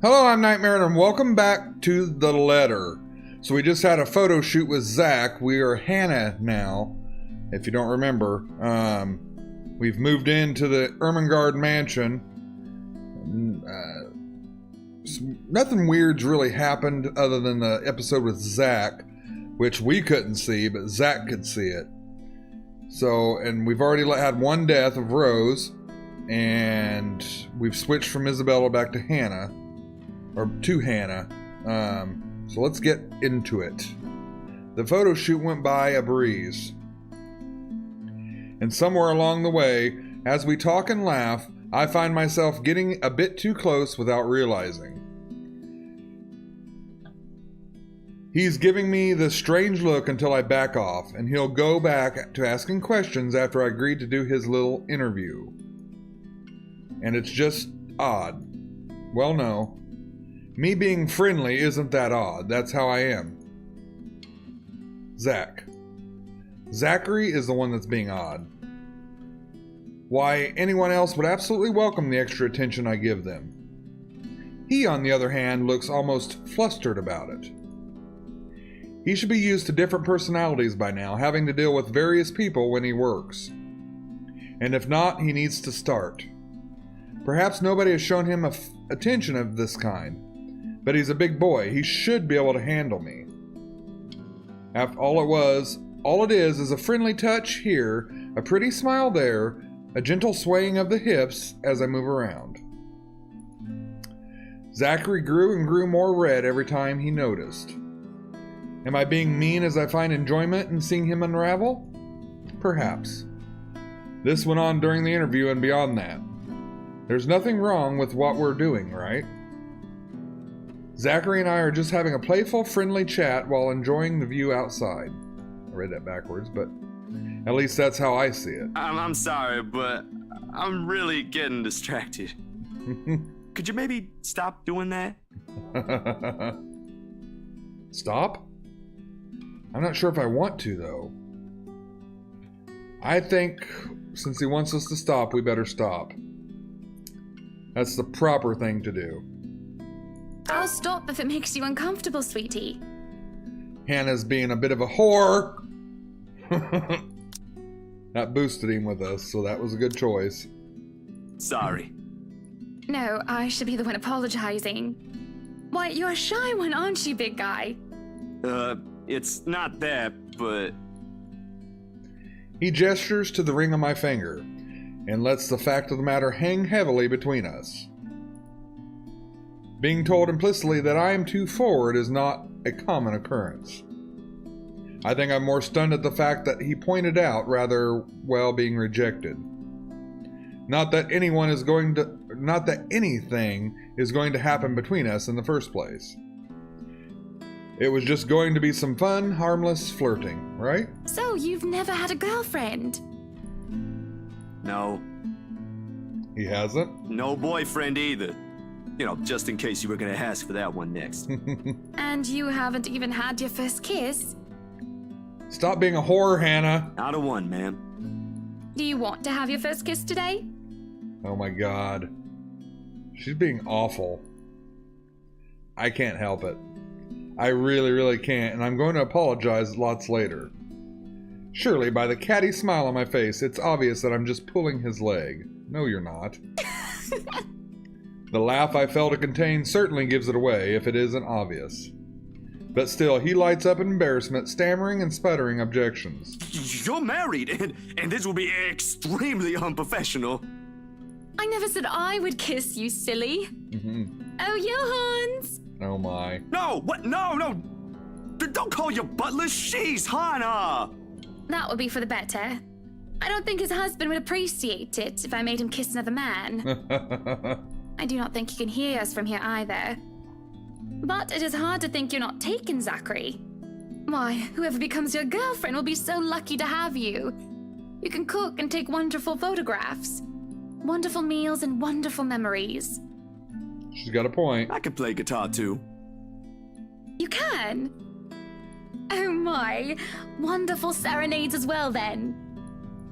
Hello, I'm Nightmare, and welcome back to The Letter. So we just had a photo shoot with Zach. We are Hannah now, if you don't remember. We've moved into the Ermengarde mansion. Nothing weird's really happened other than the episode with Zach, which we couldn't see, but Zach could see it. So, and we've already had one death of Rose, and we've switched from Isabella back to Hannah. Or to Hannah. So let's get into it. The photo shoot went by a breeze. And somewhere along the way, as we talk and laugh, I find myself getting a bit too close without realizing. He's giving me this strange look until I back off, and he'll go back to asking questions after I agreed to do his little interview. And it's just odd. Well, no. Me being friendly isn't that odd. That's how I am. Zach. Zachary is the one that's being odd. Why, anyone else would absolutely welcome the extra attention I give them. He, on the other hand, looks almost flustered about it. He should be used to different personalities by now, having to deal with various people when he works. And if not, he needs to start. Perhaps nobody has shown him attention of this kind. But he's a big boy. He should be able to handle me. After all it is a friendly touch here, a pretty smile there, a gentle swaying of the hips as I move around. Zachary grew and grew more red every time he noticed. Am I being mean as I find enjoyment in seeing him unravel? Perhaps. This went on during the interview and beyond that. There's nothing wrong with what we're doing, right? Zachary and I are just having a playful, friendly chat while enjoying the view outside. I read that backwards, but at least that's how I see it. I'm sorry, but I'm really getting distracted. Could you maybe stop doing that? Stop? I'm not sure if I want to, though. I think since he wants us to stop, we better stop. That's the proper thing to do. I'll stop if it makes you uncomfortable, sweetie. Hannah's being a bit of a whore. That boosted him with us, so that was a good choice. Sorry. No, I should be the one apologizing. Why, you're a shy one, aren't you, big guy? It's not that, but... He gestures to the ring on my finger and lets the fact of the matter hang heavily between us. Being told implicitly that I am too forward is not a common occurrence. I think I'm more stunned at the fact that he pointed out rather well being rejected. Not that anything is going to happen between us in the first place. It was just going to be some fun, harmless flirting, right? So, you've never had a girlfriend? No. He hasn't? No boyfriend either. You know, just in case you were gonna ask for that one next. And you haven't even had your first kiss? Stop being a whore, Hannah. Not a one, ma'am. Do you want to have your first kiss today? Oh my god. She's being awful. I can't help it. I really, really can't, and I'm going to apologize lots later. Surely, by the catty smile on my face, it's obvious that I'm just pulling his leg. No, you're not. The laugh I fail to contain certainly gives it away, if it isn't obvious. But still, he lights up in embarrassment, stammering and sputtering objections. You're married, and this will be extremely unprofessional. I never said I would kiss you, silly. Oh, Johans! Oh my. No, what? No. Don't call your butler. She's Hannah. That would be for the better. I don't think his husband would appreciate it if I made him kiss another man. I do not think he can hear us from here either. But it is hard to think you're not taken, Zachary. Why, whoever becomes your girlfriend will be so lucky to have you. You can cook and take wonderful photographs. Wonderful meals and wonderful memories. She's got a point. I can play guitar too. You can? Oh my, wonderful serenades as well then.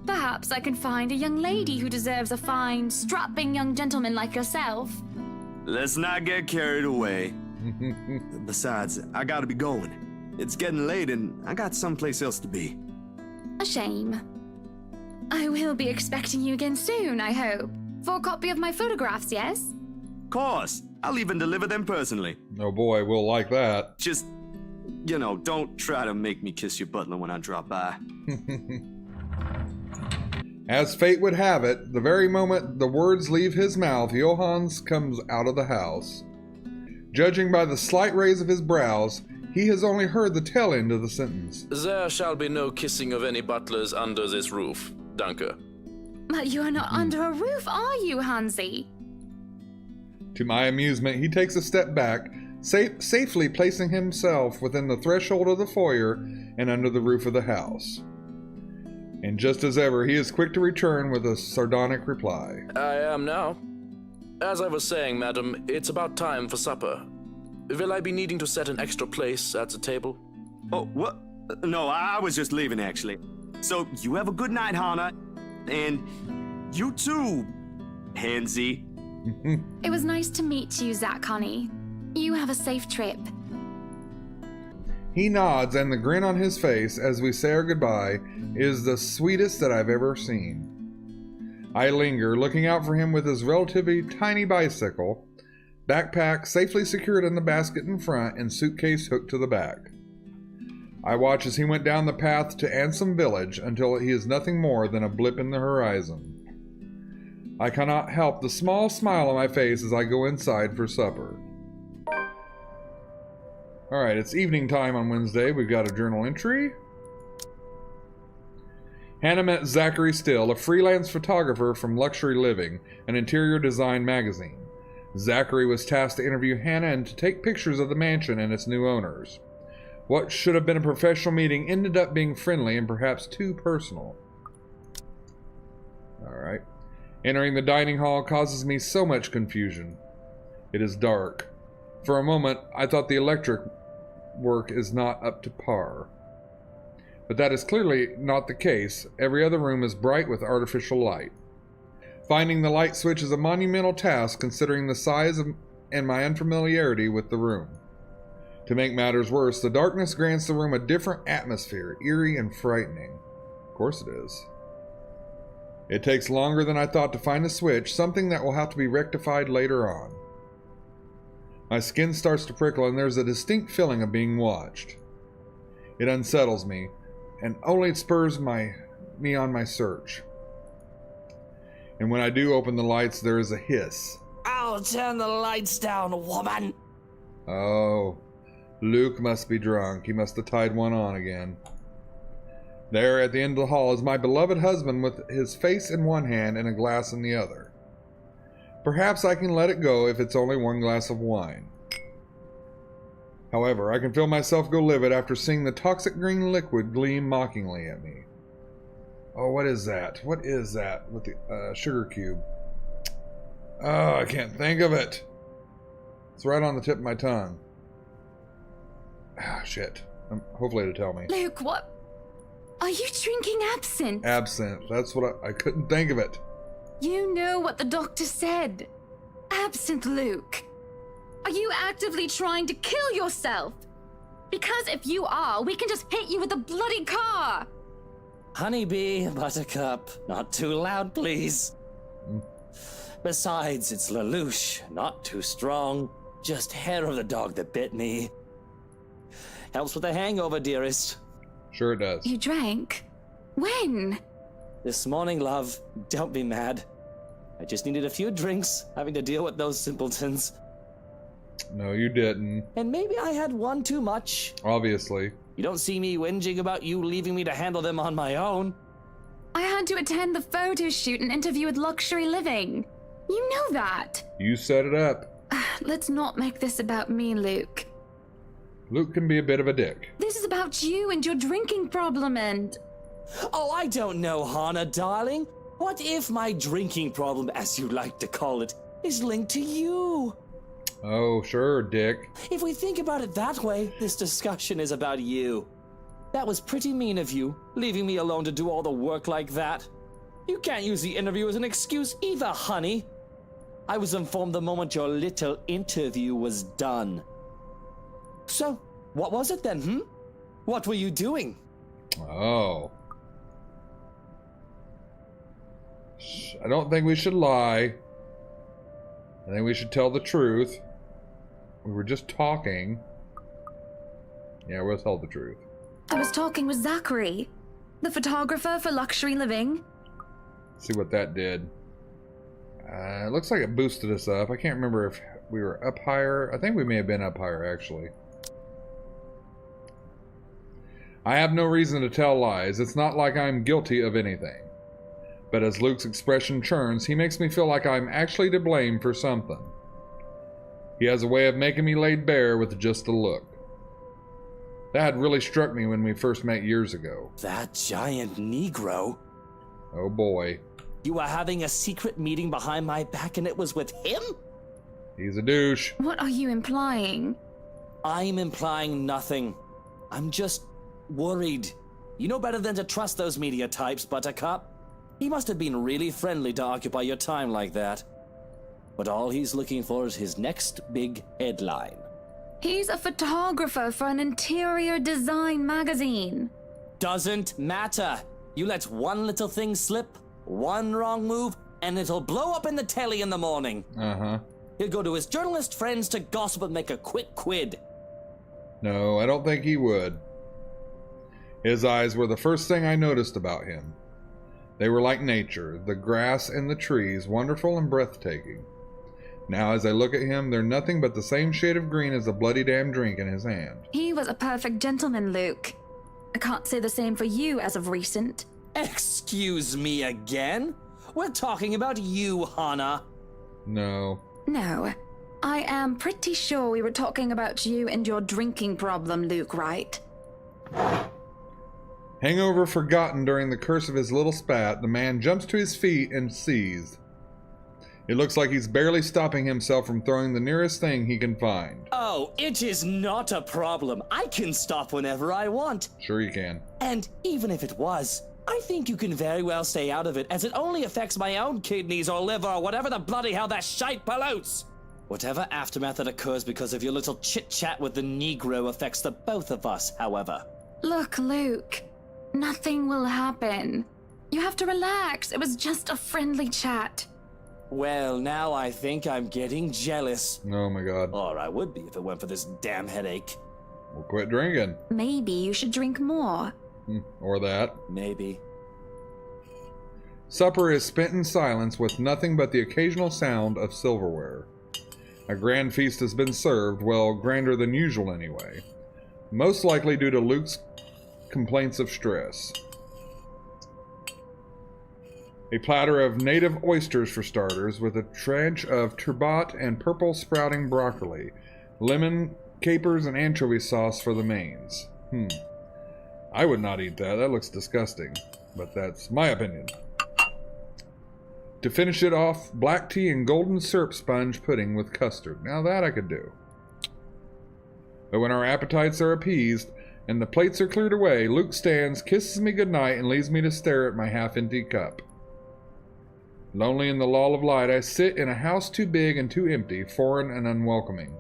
Perhaps I can find a young lady who deserves a fine, strapping young gentleman like yourself. let's not get carried away. Besides, I gotta be going. It's getting late and I got someplace else to be. A shame. I will be expecting you again soon, I hope. For a copy of my photographs, yes? Course, I'll even deliver them personally. Oh boy, we'll like that. Just, don't try to make me kiss your butler when I drop by. As fate would have it, the very moment the words leave his mouth, Johannes comes out of the house. Judging by the slight raise of his brows, he has only heard the tail end of the sentence. There shall be no kissing of any butlers under this roof, Danke. But you are not under a roof, are you, Hansi? To my amusement, he takes a step back, safely placing himself within the threshold of the foyer and under the roof of the house. And just as ever, he is quick to return with a sardonic reply. I am now. As I was saying, madam, it's about time for supper. Will I be needing to set an extra place at the table? Oh, what? No, I was just leaving, actually. So, you have a good night, Hana. And you too, Hansi. It was nice to meet you, Zach, honey. You have a safe trip. He nods, and the grin on his face as we say our goodbye is the sweetest that I've ever seen. I linger, looking out for him with his relatively tiny bicycle, backpack safely secured in the basket in front and suitcase hooked to the back. I watch as he went down the path to Ansem Village until he is nothing more than a blip in the horizon. I cannot help the small smile on my face as I go inside for supper. Alright, it's evening time on Wednesday. We've got a journal entry. Hannah met Zachary Still, a freelance photographer from Luxury Living, an interior design magazine. Zachary was tasked to interview Hannah and to take pictures of the mansion and its new owners. What should have been a professional meeting ended up being friendly and perhaps too personal. Alright. Entering the dining hall causes me so much confusion. It is dark. For a moment, I thought the electric work is not up to par. But that is clearly not the case. Every other room is bright with artificial light. Finding the light switch is a monumental task considering the size and my unfamiliarity with the room. To make matters worse, the darkness grants the room a different atmosphere, eerie and frightening. Of course it is. It takes longer than I thought to find the switch, something that will have to be rectified later on. My skin starts to prickle and there's a distinct feeling of being watched. It unsettles me, and only spurs me on my search. And when I do open the lights, there is a hiss. I'll turn the lights down, woman! Oh, Luke must be drunk. He must have tied one on again. There at the end of the hall is my beloved husband with his face in one hand and a glass in the other. Perhaps I can let it go if it's only one glass of wine. However, I can feel myself go livid after seeing the toxic green liquid gleam mockingly at me. Oh, what is that? What is that with the sugar cube? Oh, I can't think of it. It's right on the tip of my tongue. Ah, shit. Hopefully it'll tell me. Luke, what? Are you drinking absinthe? Absinthe. That's what I couldn't think of it. You know what the doctor said. Absinthe, Luke. Are you actively trying to kill yourself? Because if you are, we can just hit you with a bloody car. Honeybee, Buttercup, not too loud, please. Besides, it's Lelouch, not too strong. Just hair of the dog that bit me. Helps with the hangover, dearest. Sure it does. You drank? When? This morning, love. Don't be mad. I just needed a few drinks, having to deal with those simpletons. No, you didn't. And maybe I had one too much. Obviously. You don't see me whinging about you leaving me to handle them on my own. I had to attend the photo shoot and interview with Luxury Living. You know that. You set it up. Let's not make this about me, Luke. Luke can be a bit of a dick. This is about you and your drinking problem and... Oh, I don't know, Hana, darling. What if my drinking problem, as you like to call it, is linked to you? Oh, sure, dick. If we think about it that way, this discussion is about you. That was pretty mean of you, leaving me alone to do all the work like that. You can't use the interview as an excuse either, honey. I was informed the moment your little interview was done. So, what was it then, What were you doing? Oh. I don't think we should lie. I think we should tell the truth. We were just talking. Yeah, we'll tell the truth. I was talking with Zachary, the photographer for Luxury Living. See what that did. It looks like it boosted us up. I can't remember if we were up higher. I think we may have been up higher, actually. I have no reason to tell lies. It's not like I'm guilty of anything. But as Luke's expression churns, he makes me feel like I'm actually to blame for something. He has a way of making me laid bare with just a look. That had really struck me when we first met years ago. That giant Negro? Oh boy. You were having a secret meeting behind my back and it was with him? He's a douche. What are you implying? I'm implying nothing. I'm just worried. You know better than to trust those media types, Buttercup. He must have been really friendly to occupy your time like that. But all he's looking for is his next big headline. He's a photographer for an interior design magazine. Doesn't matter. You let one little thing slip, one wrong move, and it'll blow up in the telly in the morning. Uh-huh. He'll go to his journalist friends to gossip and make a quick quid. No, I don't think he would. His eyes were the first thing I noticed about him. They were like nature, the grass and the trees, wonderful and breathtaking. Now, as I look at him, they're nothing but the same shade of green as the bloody damn drink in his hand. He was a perfect gentleman, Luke. I can't say the same for you as of recent. Excuse me again? We're talking about you, Hannah. No. No, I am pretty sure we were talking about you and your drinking problem, Luke, right? Hangover forgotten during the curse of his little spat, the man jumps to his feet and sees. It looks like he's barely stopping himself from throwing the nearest thing he can find. Oh, it is not a problem. I can stop whenever I want. Sure you can. And even if it was, I think you can very well stay out of it, as it only affects my own kidneys or liver or whatever the bloody hell that shite pollutes. Whatever aftermath that occurs because of your little chit-chat with the Negro affects the both of us, however. Look, Luke, nothing will happen. You have to relax. It was just a friendly chat. Well, now I think I'm getting jealous. Oh my god. Or I would be if it weren't for this damn headache. Well, quit drinking. Maybe you should drink more. Or that. Maybe. Supper is spent in silence with nothing but the occasional sound of silverware. A grand feast has been served, well, grander than usual anyway. Most likely due to Luke's complaints of stress. A platter of native oysters for starters, with a tranche of turbot and purple sprouting broccoli, lemon, capers, and anchovy sauce for the mains. I would not eat that. That looks disgusting. But that's my opinion. To finish it off, black tea and golden syrup sponge pudding with custard. Now that I could do. But when our appetites are appeased and the plates are cleared away, Luke stands, kisses me goodnight, and leaves me to stare at my half-empty cup. Lonely in the lull of light, I sit in a house too big and too empty, foreign and unwelcoming.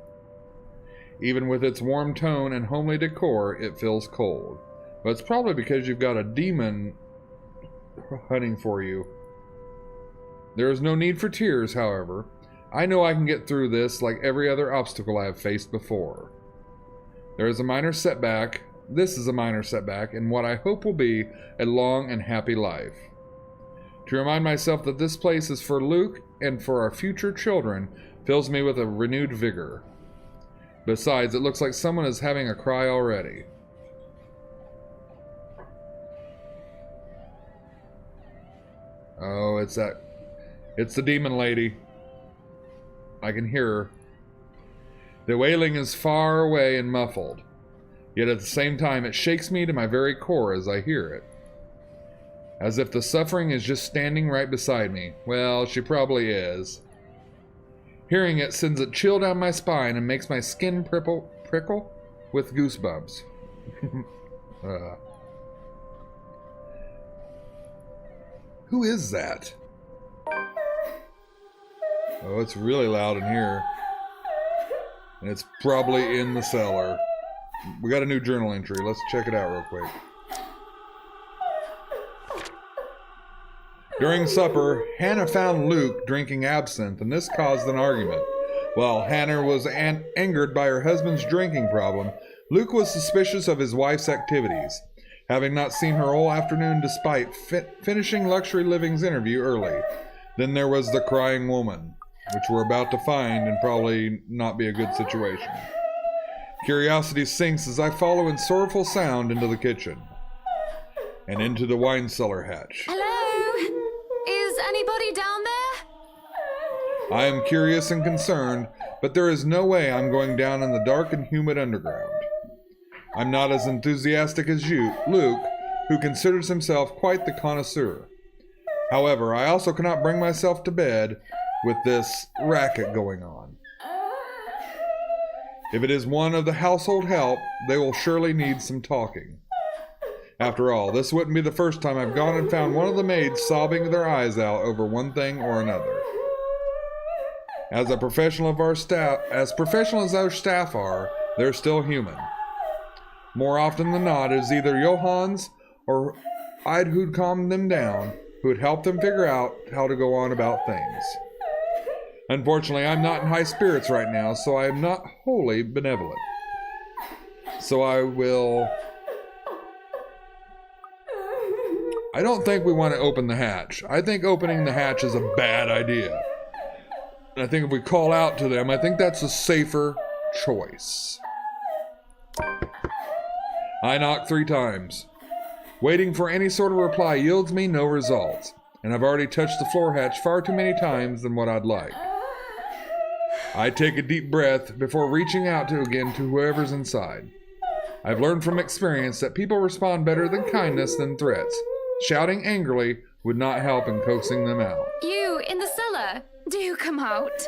Even with its warm tone and homely decor, it feels cold. But it's probably because you've got a demon hunting for you. There is no need for tears, however. I know I can get through this like every other obstacle I have faced before. There is a minor setback. This is a minor setback in what I hope will be a long and happy life. To remind myself that this place is for Luke and for our future children fills me with a renewed vigor. Besides, it looks like someone is having a cry already. Oh, it's the demon lady. I can hear her. The wailing is far away and muffled, yet at the same time it shakes me to my very core as I hear it. As if the suffering is just standing right beside me. Well, she probably is. Hearing it sends a chill down my spine and makes my skin prickle with goosebumps. Who is that? Oh, it's really loud in here. And it's probably in the cellar. We got a new journal entry. Let's check it out real quick. During supper, Hannah found Luke drinking absinthe, and this caused an argument. While Hannah was angered by her husband's drinking problem, Luke was suspicious of his wife's activities, having not seen her all afternoon despite finishing Luxury Living's interview early. Then there was the crying woman, which we're about to find and probably not be a good situation. Curiosity sinks as I follow in sorrowful sound into the kitchen and into the wine cellar hatch. Hello? Is anybody down there? I am curious and concerned, but there is no way I'm going down in the dark and humid underground. I'm not as enthusiastic as you, Luke, who considers himself quite the connoisseur. However, I also cannot bring myself to bed with this racket going on. If it is one of the household help, they will surely need some talking. After all, this wouldn't be the first time I've gone and found one of the maids sobbing their eyes out over one thing or another. As professional as our staff are, they're still human. More often than not, it is either Johans or I'd who'd calm them down, who'd help them figure out how to go on about things. Unfortunately, I'm not in high spirits right now, so I am not wholly benevolent. So I don't think we want to open the hatch. I think opening the hatch is a bad idea. And I think if we call out to them, I think that's a safer choice. I knock 3 times. Waiting for any sort of reply yields me no results, and I've already touched the floor hatch far too many times than what I'd like. I take a deep breath before reaching out to whoever's inside. I've learned from experience that people respond better than kindness than threats. Shouting angrily would not help in coaxing them out. You, in the cellar? Do come out.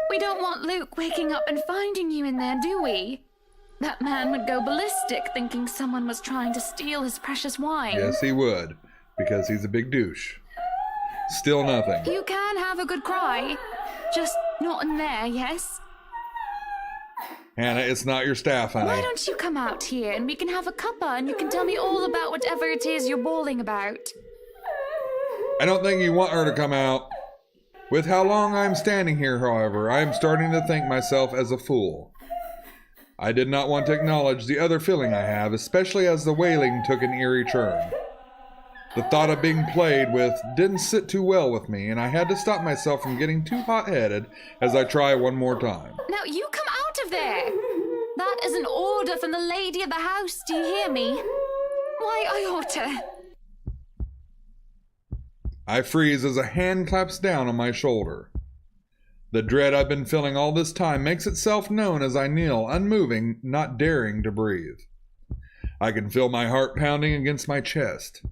We don't want Luke waking up and finding you in there, do we? That man would go ballistic thinking someone was trying to steal his precious wine. Yes, he would, because he's a big douche. Still nothing. You can have a good cry. Just not in there, yes? Hannah, it's not your staff, honey. Why don't you come out here and we can have a cuppa and you can tell me all about whatever it is you're bawling about? I don't think you want her to come out. With how long I'm standing here, however, I am starting to think myself as a fool. I did not want to acknowledge the other feeling I have, especially as the wailing took an eerie turn. The thought of being played with didn't sit too well with me, and I had to stop myself from getting too hot-headed as I try one more time. Now you come out of there! That is an order from the lady of the house, do you hear me? Why, I ought to... I freeze as a hand claps down on my shoulder. The dread I've been feeling all this time makes itself known as I kneel, unmoving, not daring to breathe. I can feel my heart pounding against my chest.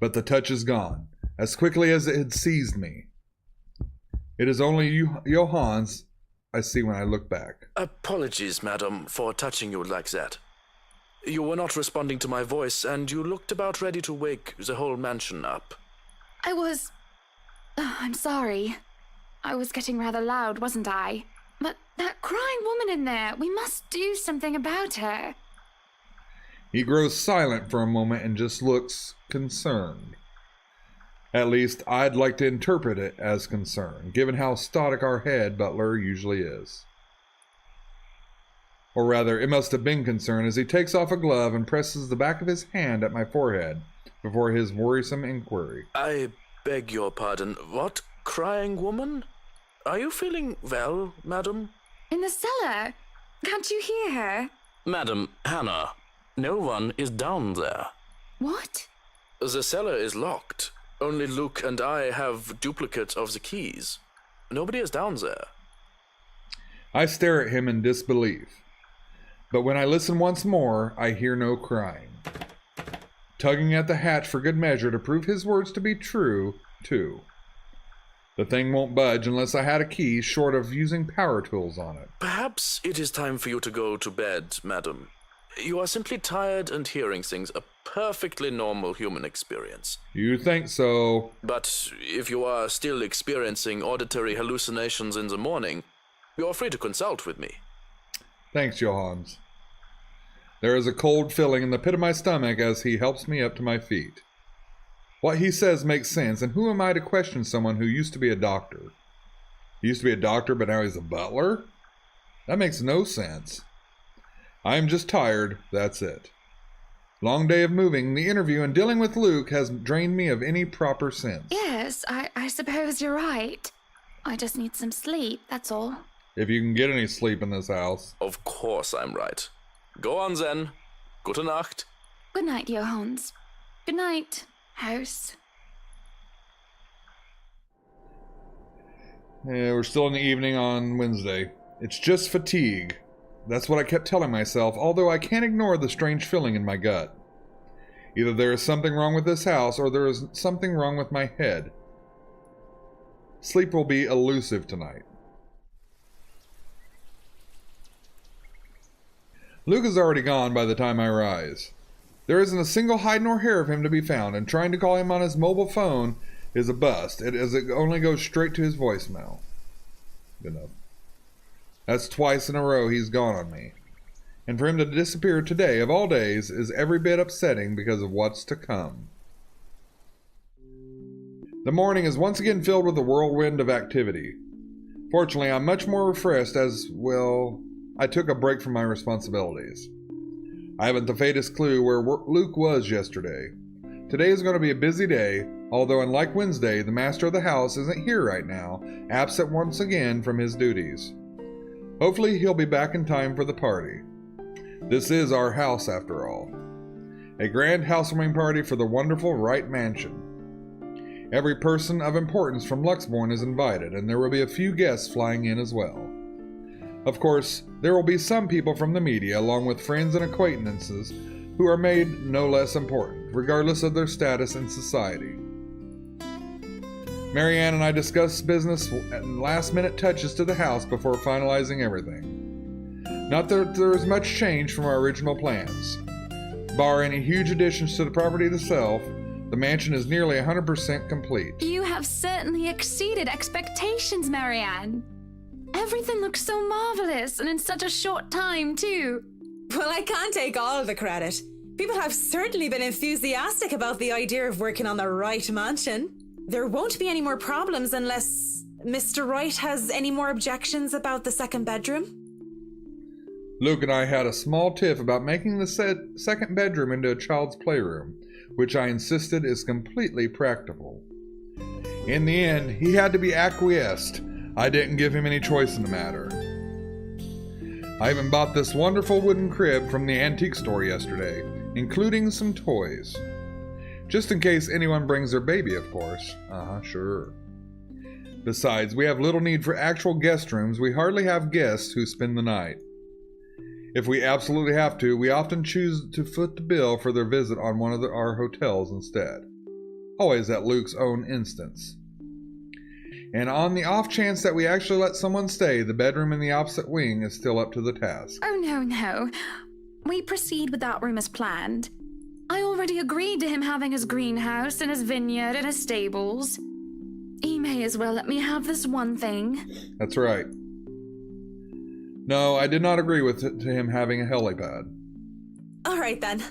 But the touch is gone, as quickly as it had seized me. It is only Johans I see when I look back. Apologies, madam, for touching you like that. You were not responding to my voice, and you looked about ready to wake the whole mansion up. I was... Oh, I'm sorry. I was getting rather loud, wasn't I? But that crying woman in there, we must do something about her. He grows silent for a moment and just looks concerned. At least, I'd like to interpret it as concern, given how stoic our head butler usually is. Or rather, it must have been concern as he takes off a glove and presses the back of his hand at my forehead before his worrisome inquiry. I beg your pardon. What crying woman? Are you feeling well, madam? In the cellar. Can't you hear her? Madam, Hannah, no one is down there. What? The cellar is locked. Only Luke and I have duplicates of the keys. Nobody is down there. I stare at him in disbelief. But when I listen once more, I hear no crying. Tugging at the hatch for good measure to prove his words to be true, too. The thing won't budge unless I had a key, short of using power tools on it. Perhaps it is time for you to go to bed, madam. You are simply tired and hearing things, a perfectly normal human experience. You think so? But if you are still experiencing auditory hallucinations in the morning, you are free to consult with me. Thanks, Johans. There is a cold feeling in the pit of my stomach as he helps me up to my feet. What he says makes sense, and who am I to question someone who used to be a doctor? He used to be a doctor, but now he's a butler? That makes no sense. I am just tired, that's it. Long day of moving, the interview, and dealing with Luke has drained me of any proper sense. Yes, I suppose you're right. I just need some sleep, that's all. If you can get any sleep in this house. Of course I'm right. Go on then. Gute Nacht. Good night, Johans. Good night, house. Yeah, we're still in the evening on Wednesday. It's just fatigue. That's what I kept telling myself, although I can't ignore the strange feeling in my gut. Either there is something wrong with this house, or there is something wrong with my head. Sleep will be elusive tonight. Luke is already gone by the time I rise. There isn't a single hide nor hair of him to be found, and trying to call him on his mobile phone is a bust, as it only goes straight to his voicemail. Good enough. That's twice in a row he's gone on me. And for him to disappear today, of all days, is every bit upsetting because of what's to come. The morning is once again filled with a whirlwind of activity. Fortunately, I'm much more refreshed as, well, I took a break from my responsibilities. I haven't the faintest clue where Luke was yesterday. Today is going to be a busy day, although unlike Wednesday, the master of the house isn't here right now, absent once again from his duties. Hopefully he'll be back in time for the party. This is our house, after all. A grand housewarming party for the wonderful Wright Mansion. Every person of importance from Luxbourne is invited, and there will be a few guests flying in as well. Of course, there will be some people from the media, along with friends and acquaintances, who are made no less important, regardless of their status in society. Marianne and I discussed business and last-minute touches to the house before finalizing everything. Not that there is much change from our original plans. Bar any huge additions to the property itself, the mansion is nearly 100% complete. You have certainly exceeded expectations, Marianne. Everything looks so marvelous, and in such a short time, too. Well, I can't take all of the credit. People have certainly been enthusiastic about the idea of working on the Wright mansion. There won't be any more problems unless Mr. Wright has any more objections about the second bedroom. Luke and I had a small tiff about making the second bedroom into a child's playroom, which I insisted is completely practical. In the end, he had to be acquiesced. I didn't give him any choice in the matter. I even bought this wonderful wooden crib from the antique store yesterday, including some toys. Just in case anyone brings their baby, of course. Sure. Besides, we have little need for actual guest rooms. We hardly have guests who spend the night. If we absolutely have to, we often choose to foot the bill for their visit on one of our hotels instead. Always at Luke's own instance. And on the off chance that we actually let someone stay, the bedroom in the opposite wing is still up to the task. Oh, no. We proceed with that room as planned. I already agreed to him having his greenhouse and his vineyard and his stables. He may as well let me have this one thing. That's right. No, I did not agree to him having a helipad. All right, then.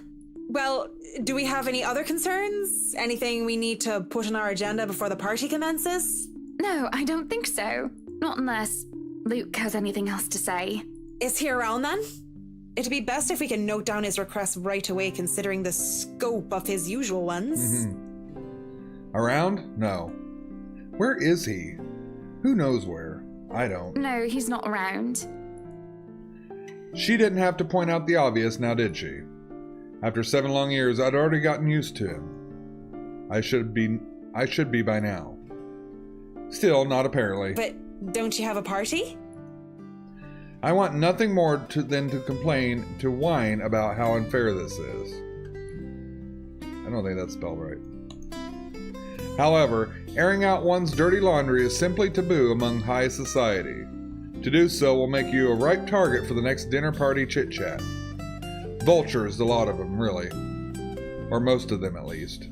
Well, do we have any other concerns? Anything we need to put on our agenda before the party commences? No, I don't think so. Not unless Luke has anything else to say. Is he around, then? It'd be best if we can note down his requests right away, considering the scope of his usual ones. Around? No. Where is he? Who knows where? I don't. No, he's not around. She didn't have to point out the obvious, now did she? After 7 long years, I'd already gotten used to him. I should be by now. Still, not apparently. But don't you have a party? I want nothing more than to complain, to whine about how unfair this is. I don't think that's spelled right. However, airing out one's dirty laundry is simply taboo among high society. To do so will make you a ripe target for the next dinner party chit-chat. Vultures, a lot of them, really. Or most of them, at least.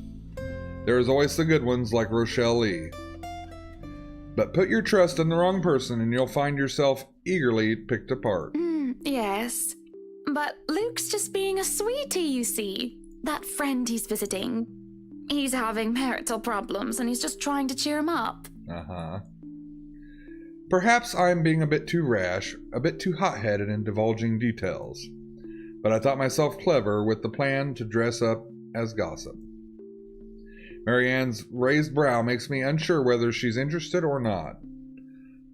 There is always the good ones like Rochelle Lee. But put your trust in the wrong person and you'll find yourself eagerly picked apart. Yes. But Luke's just being a sweetie, you see. That friend he's visiting. He's having marital problems and he's just trying to cheer him up. Uh-huh. Perhaps I'm being a bit too rash, a bit too hot-headed in divulging details. But I thought myself clever with the plan to dress up as gossip. Marianne's raised brow makes me unsure whether she's interested or not.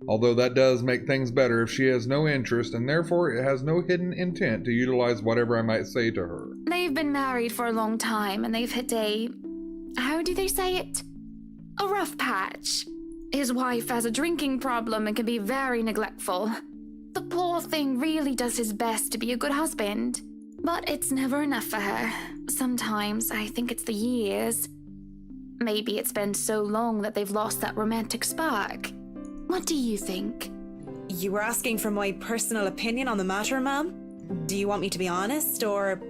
Although that does make things better if she has no interest and therefore it has no hidden intent to utilize whatever I might say to her. They've been married for a long time and they've hit a... how do they say it? A rough patch. His wife has a drinking problem and can be very neglectful. The poor thing really does his best to be a good husband. But it's never enough for her. Sometimes I think it's the years. Maybe it's been so long that they've lost that romantic spark. What do you think? You were asking for my personal opinion on the matter, ma'am? Do you want me to be honest, or...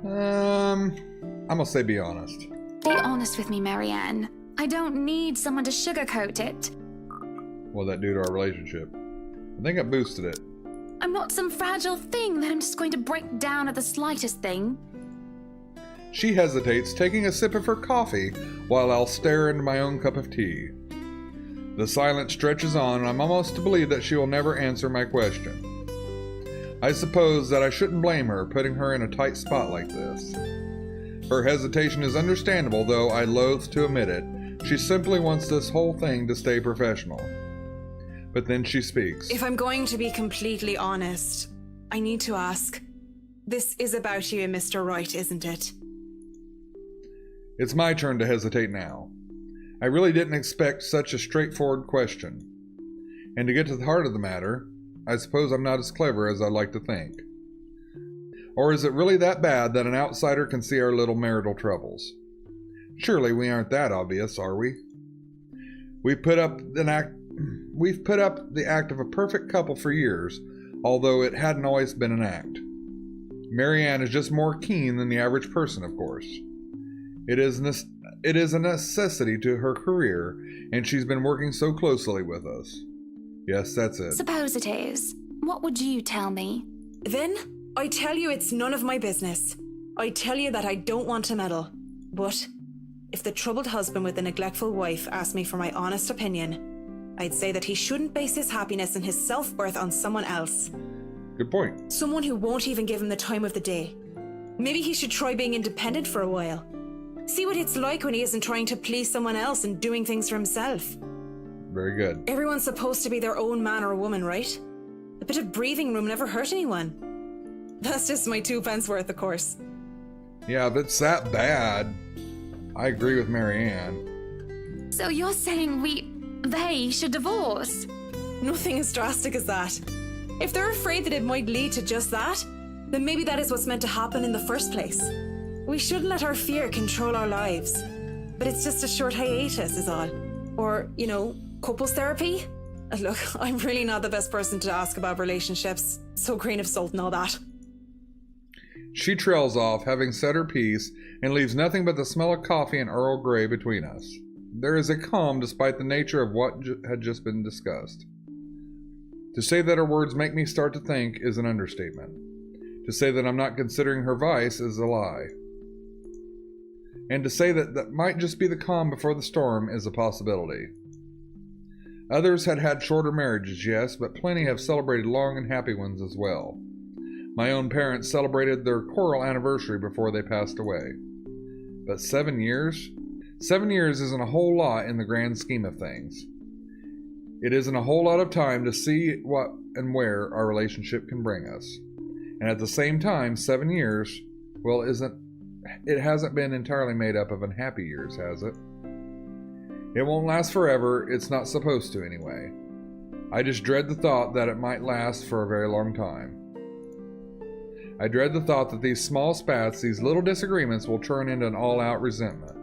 I'm gonna say be honest. Be honest with me, Marianne. I don't need someone to sugarcoat it. What did that do to our relationship? I think it boosted it. I'm not some fragile thing that I'm just going to break down at the slightest thing. She hesitates, taking a sip of her coffee, while I'll stare into my own cup of tea. The silence stretches on, and I'm almost to believe that she will never answer my question. I suppose that I shouldn't blame her, putting her in a tight spot like this. Her hesitation is understandable, though I loathe to admit it. She simply wants this whole thing to stay professional. But then she speaks. If I'm going to be completely honest, I need to ask. This is about you and Mr. Wright, isn't it? It's my turn to hesitate now. I really didn't expect such a straightforward question. And to get to the heart of the matter, I suppose I'm not as clever as I'd like to think. Or is it really that bad that an outsider can see our little marital troubles? Surely we aren't that obvious, are we? We've put up the act of a perfect couple for years, although it hadn't always been an act. Marianne is just more keen than the average person, of course. It is a necessity to her career, and she's been working so closely with us. Yes, that's it. Suppose it is. What would you tell me? Then, I tell you it's none of my business. I tell you that I don't want to meddle. But, if the troubled husband with the neglectful wife asked me for my honest opinion, I'd say that he shouldn't base his happiness and his self-worth on someone else. Good point. Someone who won't even give him the time of the day. Maybe he should try being independent for a while. See what it's like when he isn't trying to please someone else and doing things for himself. Very good. Everyone's supposed to be their own man or woman, right? A bit of breathing room never hurt anyone. That's just my 2 pence worth, of course. Yeah, if it's that bad, I agree with Marianne. So you're saying they should divorce? Nothing as drastic as that. If they're afraid that it might lead to just that, then maybe that is what's meant to happen in the first place. We shouldn't let our fear control our lives. But it's just a short hiatus is all. Or, couples therapy? Look, I'm really not the best person to ask about relationships. So grain of salt and all that. She trails off, having said her piece, and leaves nothing but the smell of coffee and Earl Grey between us. There is a calm despite the nature of what had just been discussed. To say that her words make me start to think is an understatement. To say that I'm not considering her vice is a lie. And to say that might just be the calm before the storm is a possibility. Others had had shorter marriages, yes, but plenty have celebrated long and happy ones as well. My own parents celebrated their choral anniversary before they passed away. But 7 years? 7 years isn't a whole lot in the grand scheme of things. It isn't a whole lot of time to see what and where our relationship can bring us. And at the same time, 7 years, well, it hasn't been entirely made up of unhappy years, has it? It won't last forever, it's not supposed to anyway. I just dread the thought that it might last for a very long time. I dread the thought that these small spats, these little disagreements will turn into an all-out resentment.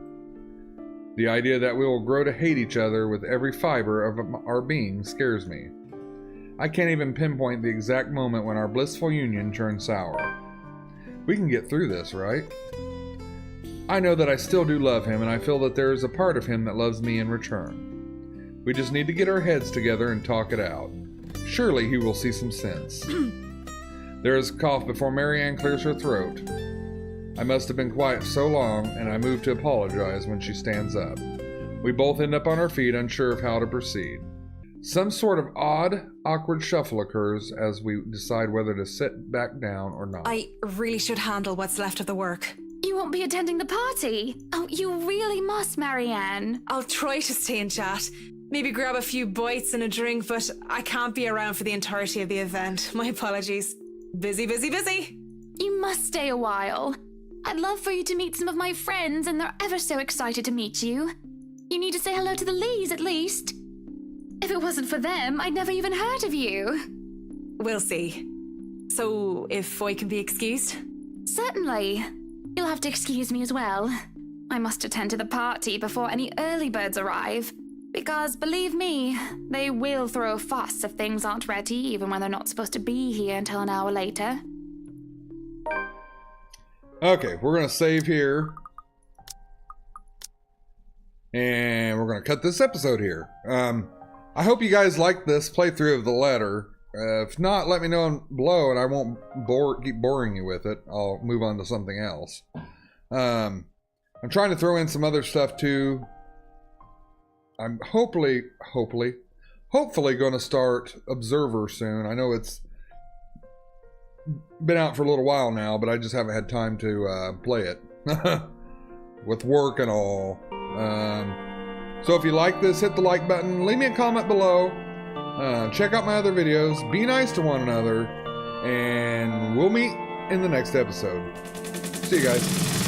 The idea that we will grow to hate each other with every fiber of our being scares me. I can't even pinpoint the exact moment when our blissful union turned sour. We can get through this, right? I know that I still do love him, and I feel that there is a part of him that loves me in return. We just need to get our heads together and talk it out. Surely he will see some sense. There is a cough before Marianne clears her throat. I must have been quiet so long, and I move to apologize when she stands up. We both end up on our feet, unsure of how to proceed. Some sort of odd, awkward shuffle occurs as we decide whether to sit back down or not. I really should handle what's left of the work. You won't be attending the party. Oh, you really must, Marianne. I'll try to stay and chat. Maybe grab a few bites and a drink, but I can't be around for the entirety of the event. My apologies. Busy, busy, busy. You must stay a while. I'd love for you to meet some of my friends, and they're ever so excited to meet you. You need to say hello to the Lees, at least. If it wasn't for them, I'd never even heard of you. We'll see. So, if I can be excused? Certainly. You'll have to excuse me as well. I must attend to the party before any early birds arrive. Because, believe me, they will throw a fuss if things aren't ready, even when they're not supposed to be here until an hour later. Okay, we're going to save here. And we're going to cut this episode here. I hope you guys liked this playthrough of the letter. If not, let me know below and I won't keep boring you with it. I'll move on to something else. I'm trying to throw in some other stuff too. I'm hopefully going to start Observer soon. I know it's been out for a little while now, but I just haven't had time to play it with work and all. So if you like this, hit the like button, leave me a comment below, check out my other videos, be nice to one another, and we'll meet in the next episode. See you guys.